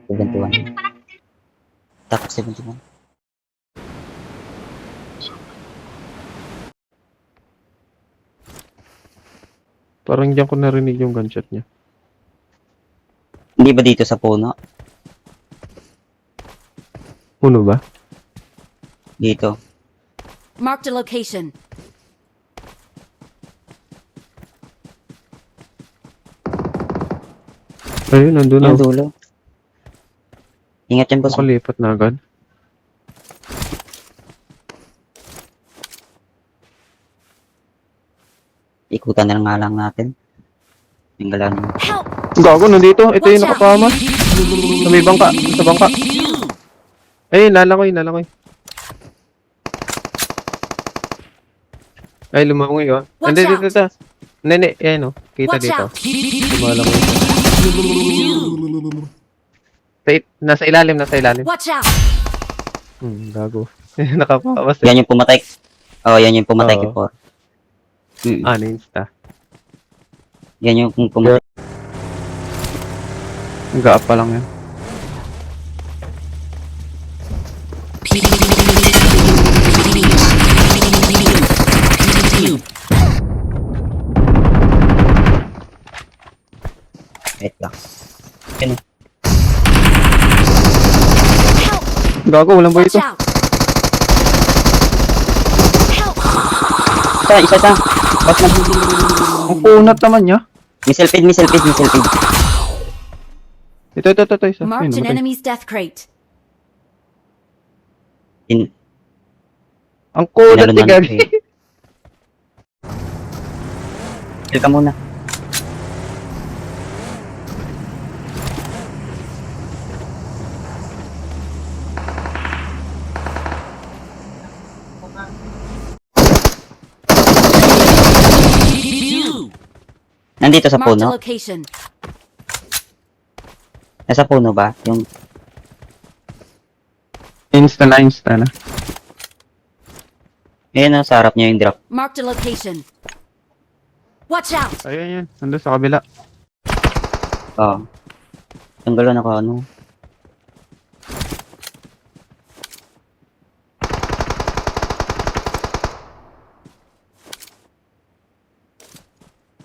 71. Top 71. Parang diyan ko narinig yung gunshot niya. Hindi ba dito sa puno? Puno ba? Dito. Marked a location. Ayun, nandun na. Yung dulo. Ingat yan, boss. Nakalipat na agad. Ikutan na nga lang natin. Yung galang. Help! Gago, nandito. Ito yung Watch out! nakapama. Sa may bangka. Sa bangka. Ayun, lalangoy, lalangoy. Ay, lumangoy, oh. Watch Hindi, out! dito. Nene, ayan, oh. Kita Watch dito. out! Lumalangoy. Nasa ilalim, nasa ilalim. Watch out! Gago. Nakapawas, eh. Yan yung pumatay. Oh, yan yung pumatay Oo. kay Por. Insta. Yan yung pumatay. Gaap pa lang yan. Wait lang. Yan. Help! Gago, walang ba Watch ito? out! Help! Isa. Ba't na? Ang kunat naman niya. Missile feed. Ito, isa. Ayun, Marked an namatay. enemy's death crate. Ang kunat Pinalo ni na Gagi. natin. Kill ka muna. Nandito sa Marked a puno? location. Nasa puno ba? Yung Insta na. yun na, sa harap niya yung drop. Marked a location. Watch out! Ayun, yan. Nandun sa kabila. Oo. Tanggalan ako ano.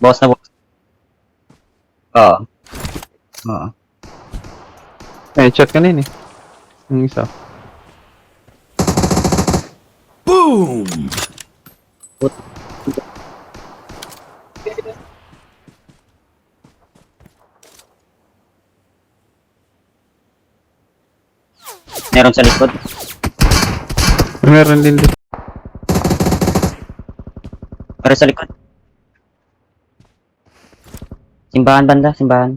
Boss na boss. Oo. Chat ka na yun, eh. Yung isa. Meron sa likod. Meron din dito. Meron sa likod. Simbahan banda, simbahan.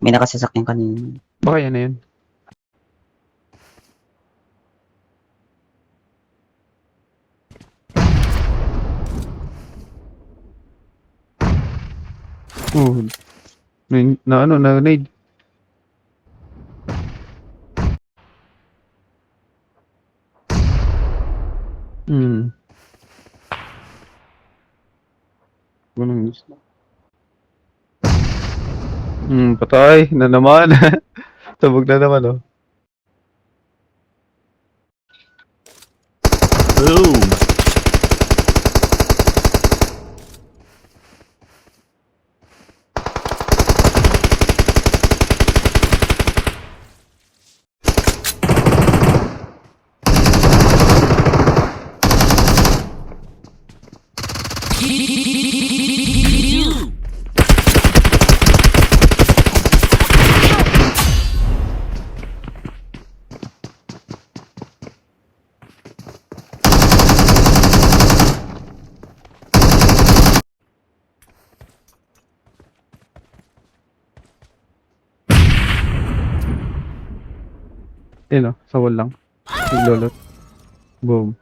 May nakasasakyan kanina. Baka yan na yun. Oh. Na nade. Ganun gusto. Patay na naman. Sabog na naman, oh. Boom. Yun, oh. Sa wall lang. Naglolot. Boom.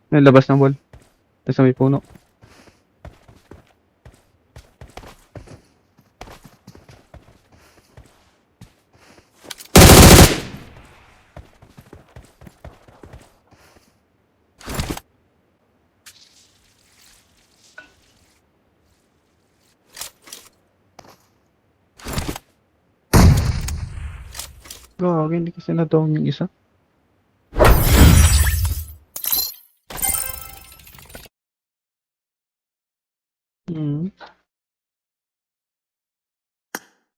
May labas ng wall. Tapos sa may puno. Gagi, hindi kasi na-down yung isa.